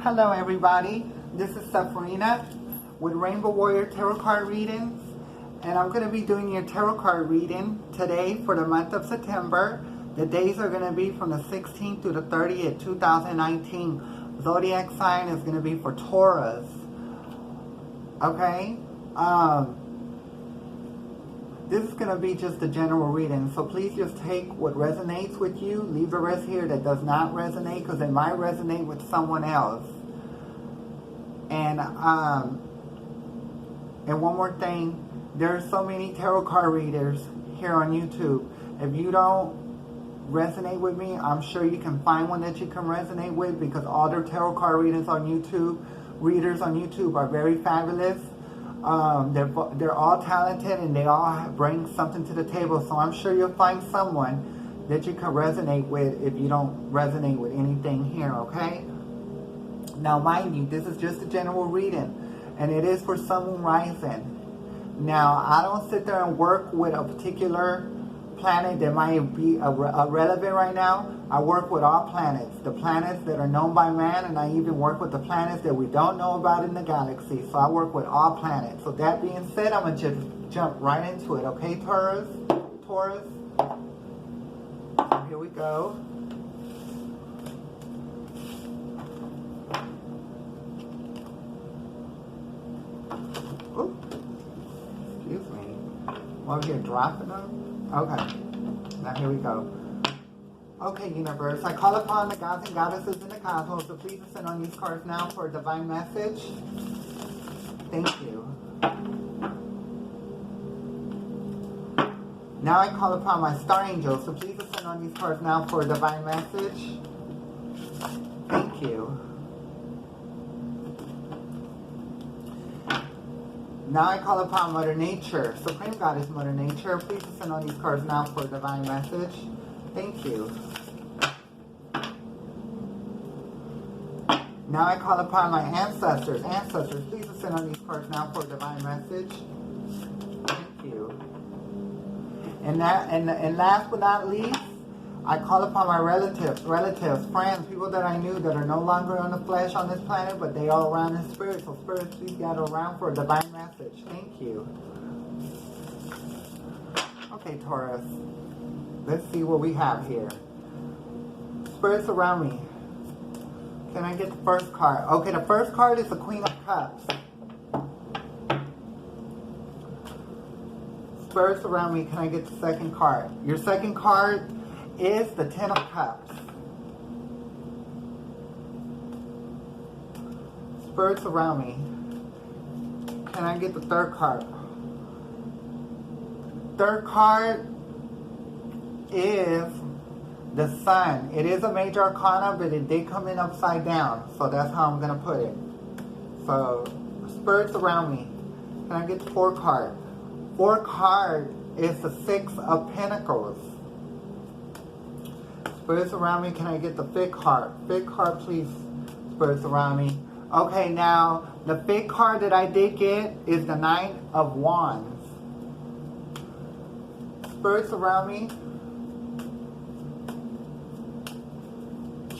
Hello everybody, this is Sabrina with Rainbow Warrior Tarot Card Readings, and I'm going to be doing your tarot card reading today for the month of September. The days are going to be from the 16th to the 30th, 2019. Zodiac sign is going to be for Taurus. Okay? This is going to be just a general reading, so please just take what resonates with you. Leave the rest here that does not resonate, because it might resonate with someone else. And one more thing, there are so many tarot card readers here on YouTube. If you don't resonate with me, I'm sure you can find one that you can resonate with, because all their tarot card readers on YouTube are very fabulous. They're all talented and they all bring something to the table, so I'm sure you'll find someone that you can resonate with if you don't resonate with anything here, okay? Now mind you, this is just a general reading, and it is for Sun, Moon, Rising. Now I don't sit there and work with a particular planet that might be irrelevant right now. I work with all planets, the planets that are known by man, and I even work with the planets that we don't know about in the galaxy. So I work with all planets. So that being said, I'm going to just jump right into it. Okay, Taurus? So here we go. Ooh. Excuse me. Over here dropping them? Okay, now here we go. Okay, universe, I call upon the gods and goddesses in the cosmos to please send on these cards now for a divine message. Thank you. Now I call upon my star angels to please send on these cards now for a divine message. Thank you. Now I call upon Mother Nature, Supreme Goddess Mother Nature. Please send on these cards now for a divine message. Thank you. Now I call upon my ancestors. Please send on these cards now for a divine message. Thank you. And last but not least, I call upon my relatives, friends, people that I knew that are no longer on the flesh on this planet, but they are around in spirit. So spirits, please gather around for a divine message. Thank you. Okay, Taurus. Let's see what we have here. Spirits around me. Can I get the first card? Okay, the first card is the Queen of Cups. Spirits around me. Can I get the second card? Your second card is the Ten of Cups. Spirits around me. Can I get the third card? Third card is the Sun. It is a major arcana, but it did come in upside down, so that's how I'm going to put it. So, spirits around me. Can I get the fourth card? Fourth card is the Six of Pentacles. Spirits around me, can I get the fifth card? Fifth card, please, spirits around me. Okay, now, the fifth card that I did get is the Nine of Wands. Spirits around me,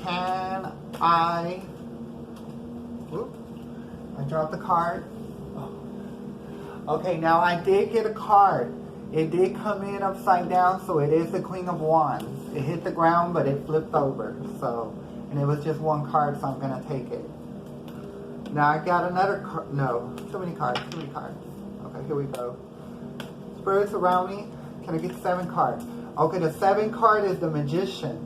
can I dropped the card. Okay, now I did get a card. It did come in upside down, so it is the Queen of Wands. It hit the ground, but it flipped over. So, and it was just one card, so I'm going to take it. Now I got another card. No, too many cards. Okay, here we go. Spirits around me. Can I get the seventh card? Okay, the seventh card is the Magician.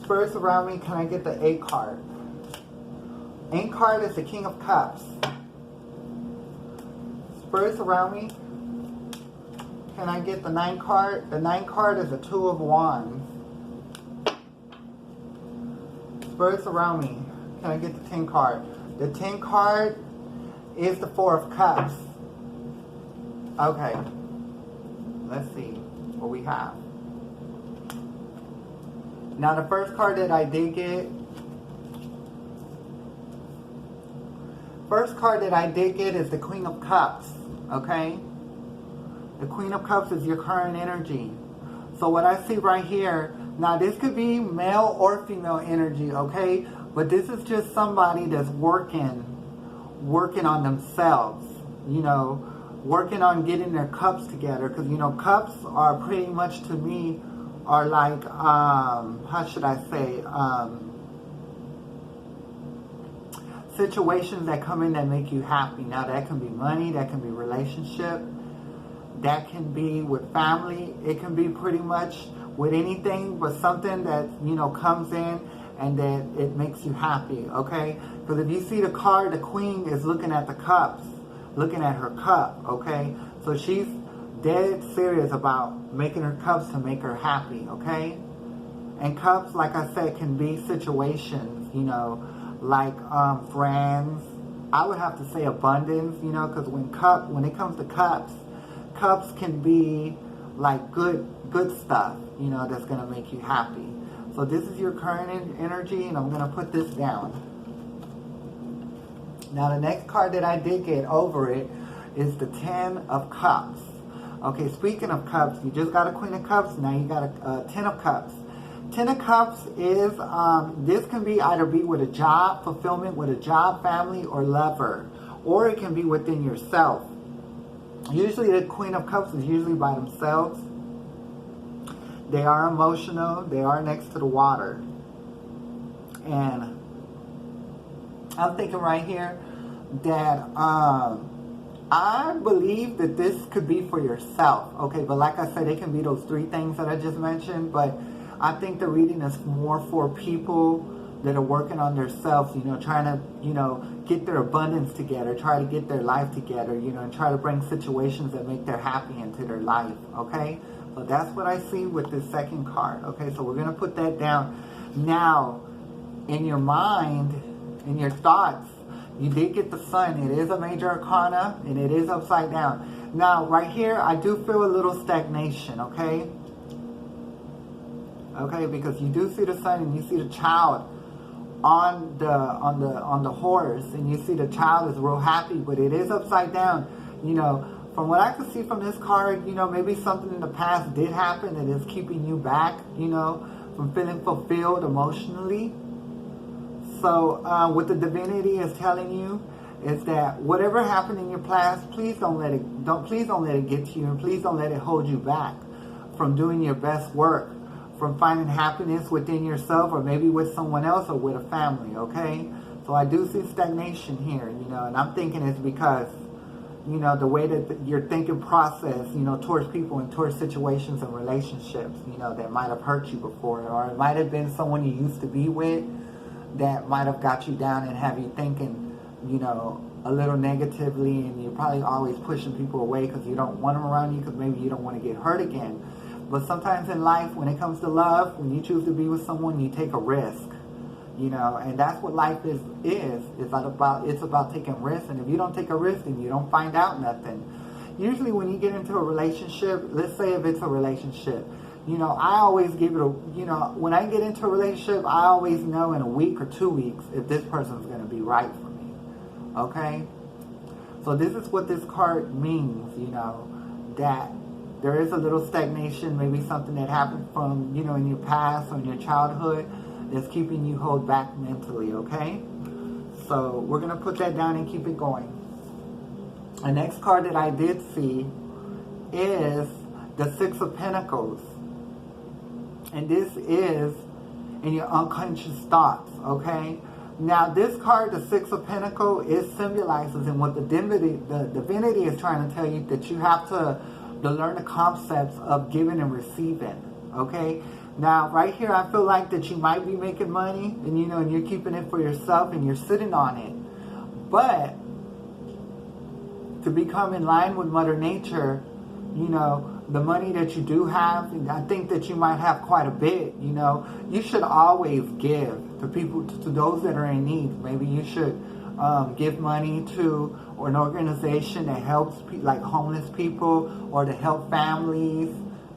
Spirits around me. Can I get the eighth card? Eighth card is the King of Cups. Spirits around me. Can I get the ninth card? The ninth card is the Two of Wands. Spirits around me. Can I get the 10th card? The 10th card is the Four of Cups. Okay. Let's see what we have. Now the first card that I did get. First card that I did get is the Queen of Cups. Okay? The Queen of Cups is your current energy. So what I see right here, Now, this could be male or female energy, okay? But this is just somebody that's working on themselves, you know, working on getting their cups together. Because, you know, cups are pretty much, to me, are like, how should I say, situations that come in that make you happy. Now, that can be money, that can be relationship, that can be with family, it can be pretty much with anything, but something that, you know, comes in and that it makes you happy, okay? Because if you see the card, the queen is looking at the cups, looking at her cup, okay? So she's dead serious about making her cups to make her happy, okay? And cups, like I said, can be situations, you know, like friends. I would have to say abundance, you know, because when it comes to cups can be like good stuff, you know, that's going to make you happy. So this is your current energy, and I'm going to put this down. Now, the next card that I did get over it is the 10 of Cups. Okay, speaking of cups, you just got a Queen of Cups, now you got a 10 of Cups. 10 of Cups is, this can be either be with a job, fulfillment with a job, family, or lover. Or it can be within yourself. Usually the Queen of Cups is usually by themselves. They are emotional. They are next to the water. And I'm thinking right here that I believe that this could be for yourself. Okay, but like I said, it can be those three things that I just mentioned. But I think the reading is more for people that are working on themselves, you know, trying to, you know, get their abundance together, try to get their life together, you know, and try to bring situations that make them happy into their life, okay? So that's what I see with this second card, okay? So we're going to put that down. Now, in your mind, in your thoughts, you did get the Sun. It is a major arcana, and it is upside down. Now, right here, I do feel a little stagnation, okay? Okay, because you do see the Sun, and you see the child on the horse, and you see the child is real happy, but it is upside down. You know, from what I can see from this card, you know, maybe something in the past did happen that is keeping you back, you know, from feeling fulfilled emotionally. So what the divinity is telling you is that whatever happened in your past, please don't let it get to you, and please don't let it hold you back from doing your best work, from finding happiness within yourself, or maybe with someone else, or with a family, okay? So I do see stagnation here, you know, and I'm thinking it's because, you know, the way that your thinking process, you know, towards people and towards situations and relationships, you know, that might have hurt you before, or it might have been someone you used to be with that might have got you down and have you thinking, you know, a little negatively, and you're probably always pushing people away because you don't want them around you, because maybe you don't want to get hurt again. But sometimes in life, when it comes to love, when you choose to be with someone, you take a risk, you know, and that's what life is. It's about taking risks, and if you don't take a risk, then you don't find out nothing. Usually when you get into a relationship, let's say if it's a relationship, you know, I always give it you know, when I get into a relationship, I always know in a week or 2 weeks if this person's going to be right for me, okay? So this is what this card means, you know, that there is a little stagnation, maybe something that happened from, you know, in your past or in your childhood that's keeping you held back mentally, okay? So we're going to put that down and keep it going. The next card that I did see is the Six of Pentacles. And this is in your unconscious thoughts, okay? Now, this card, the Six of Pentacles, it symbolizes, and what the divinity is trying to tell you, that you have to learn the concepts of giving and receiving, okay? Now, right here, I feel like that you might be making money, and you know, and you're keeping it for yourself, and you're sitting on it. But to become in line with Mother Nature, you know, the money that you do have, and I think that you might have quite a bit, you know, you should always give to people, to those that are in need. Maybe you should give money to an organization that helps like homeless people, or to help families,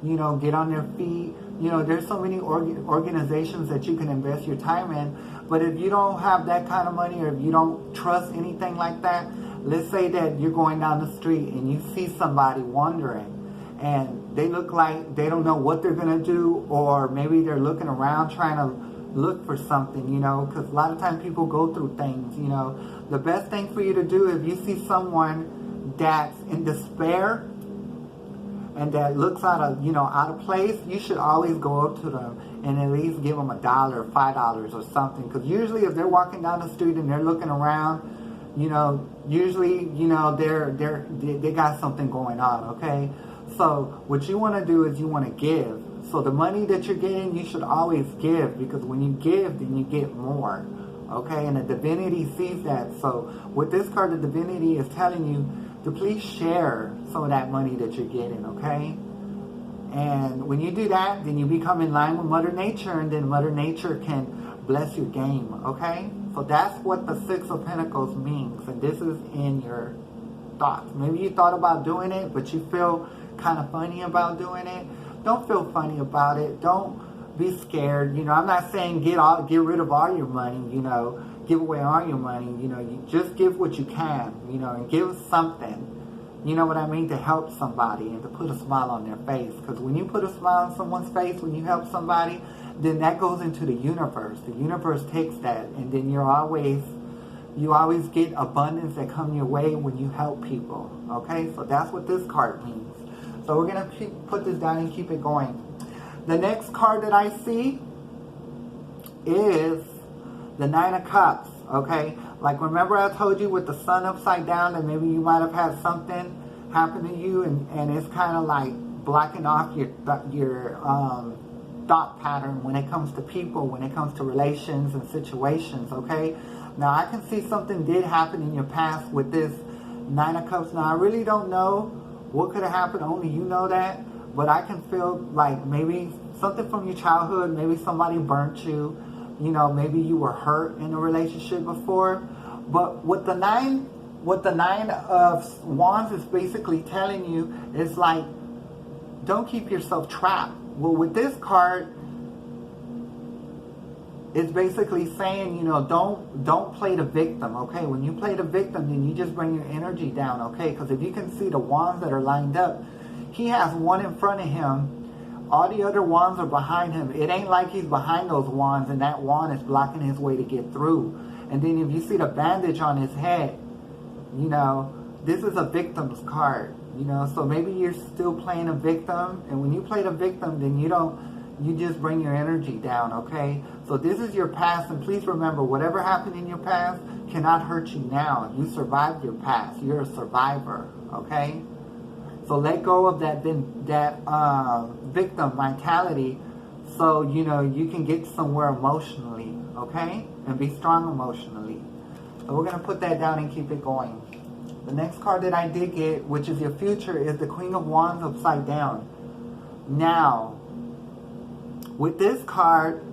you know, get on their feet. You know, there's so many organizations that you can invest your time in. But if you don't have that kind of money, or if you don't trust anything like that, let's say that you're going down the street and you see somebody wandering, and they look like they don't know what they're going to do, or maybe they're looking around trying to look for something, you know, because a lot of times people go through things, you know. The best thing for you to do, if you see someone that's in despair and that looks out of place, you should always go up to them and at least give them $1, $5 or something. Because usually if they're walking down the street and they're looking around, you know, usually, you know, they got something going on, okay? So what you want to do is you want to give. So the money that you're getting, you should always give, because when you give, then you get more, okay? And the divinity sees that. So with this card, the divinity is telling you to please share some of that money that you're getting, okay? And when you do that, then you become in line with Mother Nature, and then Mother Nature can bless your game, okay? So that's what the Six of Pentacles means, and this is in your thoughts. Maybe you thought about doing it, but you feel kind of funny about doing it. Don't feel funny about it. Don't be scared. You know, I'm not saying get rid of all your money, you know, give away all your money, you know, you just give what you can, you know, and give something. You know what I mean? To help somebody and to put a smile on their face. Because when you put a smile on someone's face, when you help somebody, then that goes into the universe. The universe takes that, and then you always get abundance that come your way when you help people. Okay? So that's what this card means. So we're going to put this down and keep it going. The next card that I see is the Nine of Cups. Okay? Like, remember I told you with the sun upside down that maybe you might have had something happen to you, and it's kind of like blocking off your thought pattern when it comes to people, when it comes to relations and situations, okay? Now, I can see something did happen in your past with this Nine of Cups. Now, I really don't know what could have happened. Only you know that. But I can feel like maybe something from your childhood, maybe somebody burnt you. You know, maybe you were hurt in a relationship before. But what the Nine of Wands is basically telling you is like, don't keep yourself trapped. Well, with this card, it's basically saying, you know, don't play the victim, okay? When you play the victim, then you just bring your energy down, okay? Because if you can see the wands that are lined up, he has one in front of him. All the other wands are behind him. It ain't like he's behind those wands and that wand is blocking his way to get through. And then if you see the bandage on his head, you know, this is a victim's card, you know. So maybe you're still playing a victim. And when you play the victim, then you just bring your energy down, okay? So this is your past. And please remember, whatever happened in your past cannot hurt you now. You survived your past. You're a survivor, okay? So let go of that victim mentality, so you know you can get somewhere emotionally, okay? And be strong emotionally. So we're going to put that down and keep it going. The next card that I did get, which is your future, is the Queen of Wands upside down. Now, with this card,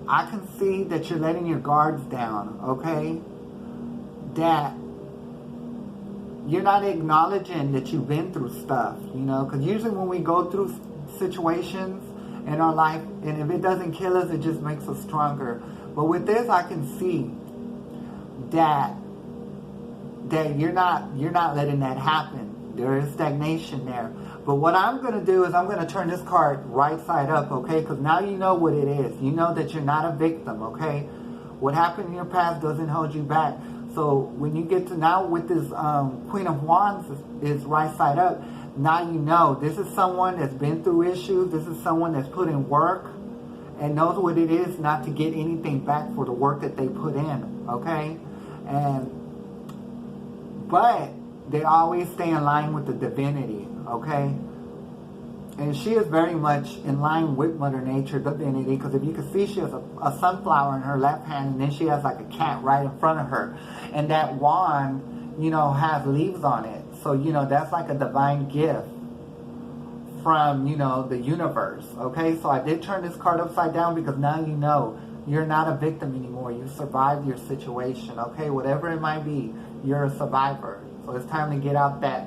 I can see that you're letting your guards down, okay? That you're not acknowledging that you've been through stuff, you know, because usually when we go through situations in our life, and if it doesn't kill us, it just makes us stronger. But with this, I can see that you're not letting that happen. There is stagnation there. But what I'm going to do is I'm going to turn this card right side up, okay? Because now you know what it is. You know that you're not a victim, okay? What happened in your past doesn't hold you back. So when you get to now with this Queen of Wands is right side up, now you know this is someone that's been through issues. This is someone that's put in work and knows what it is not to get anything back for the work that they put in, okay? But they always stay in line with the divinity, okay? And she is very much in line with Mother Nature, divinity, because if you can see, she has a sunflower in her left hand, and then she has like a cat right in front of her. And that wand, you know, has leaves on it. So, you know, that's like a divine gift from, you know, the universe, okay? So I did turn this card upside down because now you know you're not a victim anymore. You survived your situation, okay? Whatever it might be, you're a survivor. So it's time to get out that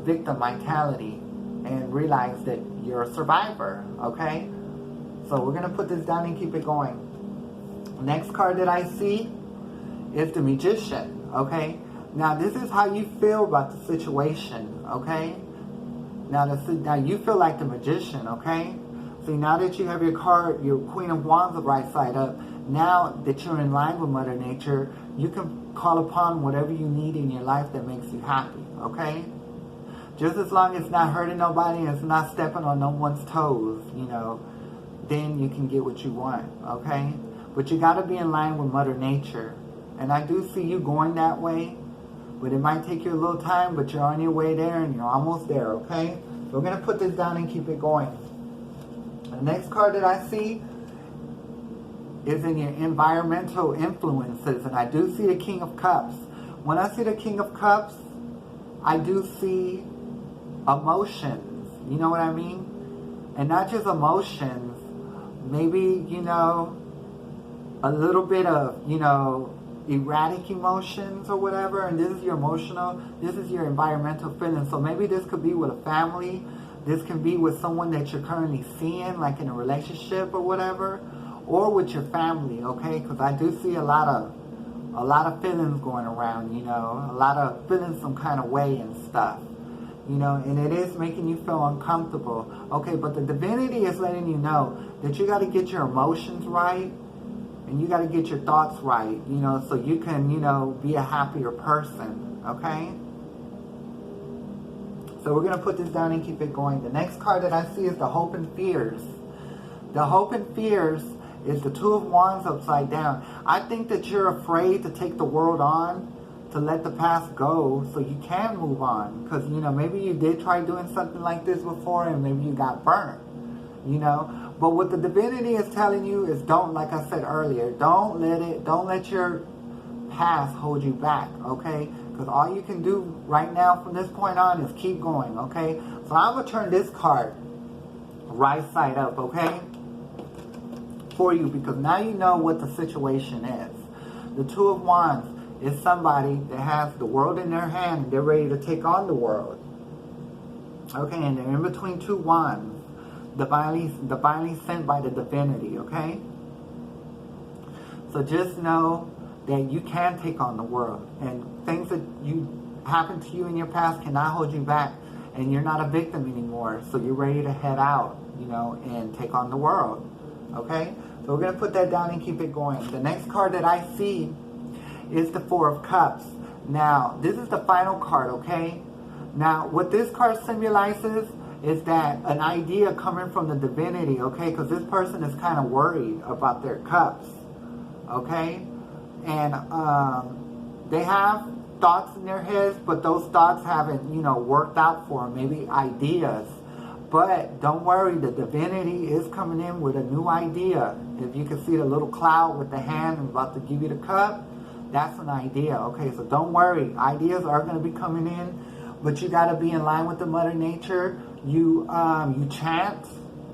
victim mentality and realize that you're a survivor, okay? So we're going to put this down and keep it going. Next card that I see is the Magician, okay? Now, this is how you feel about the situation, okay? Now you feel like the magician, okay? See, now that you have your card, your Queen of Wands right side up, now that you're in line with Mother Nature, you can call upon whatever you need in your life that makes you happy, okay? Just as long as it's not hurting nobody and it's not stepping on no one's toes, you know, then you can get what you want, okay? But you got to be in line with Mother Nature. And I do see you going that way, but it might take you a little time, but you're on your way there and you're almost there, okay? So we're going to put this down and keep it going. The next card that I see is in your environmental influences, and I do see the King of Cups. When I see the King of Cups, I do see emotions, you know what I mean? And not just emotions, maybe, you know, a little bit of, you know, erratic emotions or whatever, and this is your emotional, this is your environmental feeling. So maybe this could be with a family, this can be with someone that you're currently seeing, like in a relationship or whatever, or with your family, okay? Because I do see a lot of feelings going around, you know, a lot of feeling some kind of way and stuff, you know, and it is making you feel uncomfortable, okay? But the divinity is letting you know that you got to get your emotions right, and you got to get your thoughts right, you know, so you can, you know, be a happier person, okay? So we're going to put this down and keep it going. The next card that I see is the Hope and Fears. The Hope and Fears is the Two of Wands upside down. I think that you're afraid to take the world on, to let the past go so you can move on. Because, you know, maybe you did try doing something like this before and maybe you got burnt, you know. But what the divinity is telling you is don't, like I said earlier, don't let your past hold you back, okay? Because all you can do right now from this point on is keep going, okay? So I'm going to turn this card right side up, okay? For you, because now you know what the situation is. The Two of Wands is somebody that has the world in their hand and they're ready to take on the world. Okay, and they're in between two wands. Divinely sent by the divinity, okay? So just know that you can take on the world, and things that happened to you in your past cannot hold you back, and you're not a victim anymore, so you're ready to head out, you know, and take on the world, okay? So we're going to put that down and keep it going. The next card that I see is the Four of Cups. Now, this is the final card, okay? Now, what this card symbolizes is that an idea coming from the divinity, okay? Because this person is kind of worried about their cups, okay? And they have thoughts in their heads, but those thoughts haven't, you know, worked out for them, maybe ideas. But don't worry, the divinity is coming in with a new idea. If you can see the little cloud with the hand about to give you the cup, that's an idea, okay? So don't worry, ideas are going to be coming in, but you got to be in line with the Mother Nature. You chant,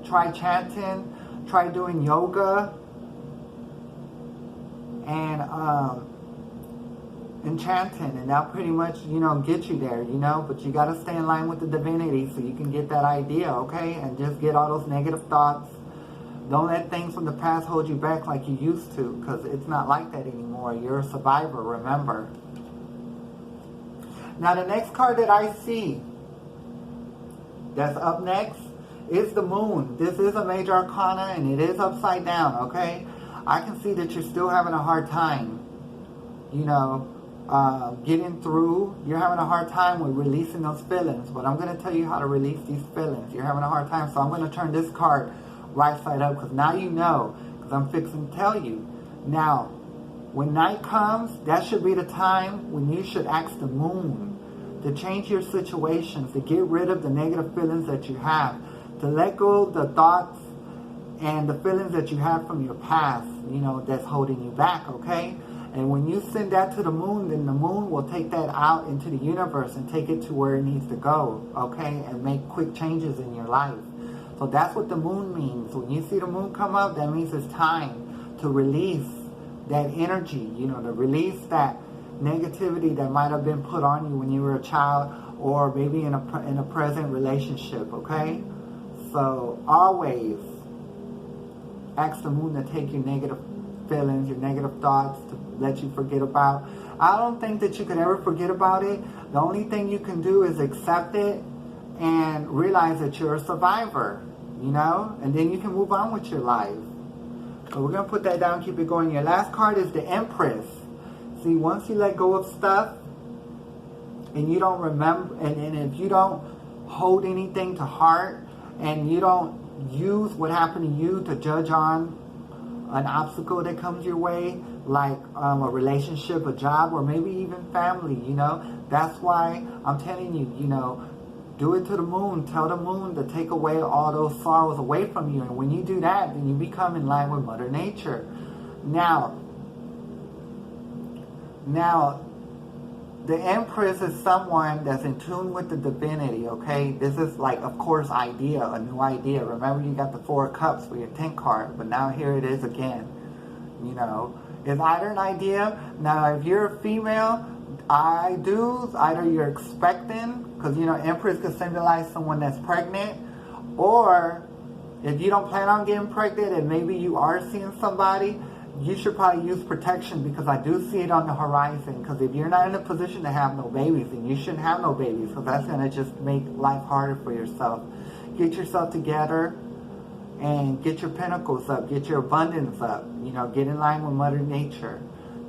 try chanting, try doing yoga, and chanting, and that'll pretty much, you know, get you there, you know. But you got to stay in line with the divinity so you can get that idea, okay? And just get all those negative thoughts. Don't let things from the past hold you back like you used to, because it's not like that anymore. You're a survivor, remember. Now the next card that I see that's up next is the Moon. This is a major arcana and it is upside down, okay? I can see that you're still having a hard time, you know, getting through. You're having a hard time with releasing those feelings, but I'm going to tell you how to release these feelings. You're having a hard time, so I'm going to turn this card right side up, because now you know, because I'm fixing to tell you. Now, when night comes, that should be the time when you should ask the Moon to change your situations, to get rid of the negative feelings that you have, to let go of the thoughts and the feelings that you have from your past, you know, that's holding you back, okay? And when you send that to the Moon, then the Moon will take that out into the universe and take it to where it needs to go, okay? And make quick changes in your life. So that's what the Moon means. When you see the Moon come up, that means it's time to release that energy, you know, to release that negativity that might have been put on you when you were a child, or maybe in a present relationship, okay? So always ask the Moon to take your negative feelings, your negative thoughts, to let you forget about. I don't think that you could ever forget about it. The only thing you can do is accept it and realize that you're a survivor, you know, and then you can move on with your life. So we're going to put that down, keep it going. Your last card is the Empress. See, once you let go of stuff and you don't remember, and if you don't hold anything to heart and you don't use what happened to you to judge on an obstacle that comes your way, like a relationship, a job, or maybe even family, you know, that's why I'm telling you, you know, do it to the moon. Tell the moon to take away all those sorrows away from you. And when you do that, then you become in line with Mother Nature. Now, the Empress is someone that's in tune with the divinity, okay? This is like, of course, a new idea. Remember, you got the 4 of Cups for your 10 card, but now here it is again. You know, it's either an idea. Now, if you're a female, either you're expecting, because, you know, Empress could symbolize someone that's pregnant, or if you don't plan on getting pregnant and maybe you are seeing somebody, you should probably use protection, because I do see it on the horizon. Because if you're not in a position to have no babies, then you shouldn't have no babies, because that's going to just make life harder for yourself. Get yourself together and get your pentacles up, get your abundance up, you know, get in line with Mother Nature,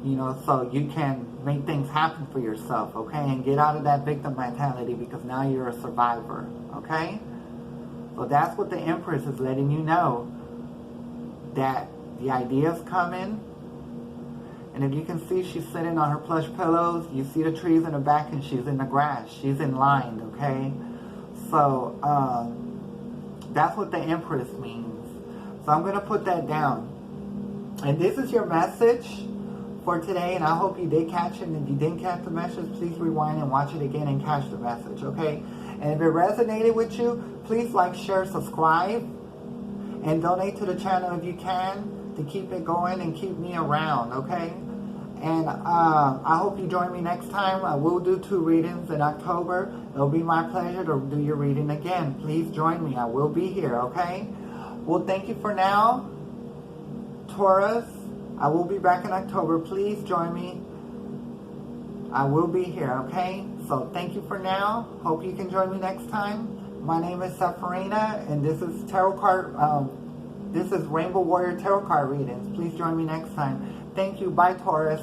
you know, so you can make things happen for yourself, okay? And get out of that victim mentality, because now you're a survivor, okay? So that's what the Empress is letting you know, that the ideas come in. And if you can see, she's sitting on her plush pillows. You see the trees in the back, and she's in the grass. She's in line, okay? So that's what the Empress means. So I'm going to put that down. And this is your message for today. And I hope you did catch it. And if you didn't catch the message, please rewind and watch it again and catch the message, okay? And if it resonated with you, please like, share, subscribe, and donate to the channel if you can, to keep it going and keep me around, okay? And I hope you join me next time. I will do 2 readings in October. It'll be my pleasure to do your reading again. Please join me. I will be here, okay? Well, thank you for now, Taurus. I will be back in October. Please join me. I will be here, okay? So thank you for now. Hope you can join me next time. My name is Safarina, and this is Tarot Card. This is Rainbow Warrior Tarot Card Readings. Please join me next time. Thank you. Bye, Taurus.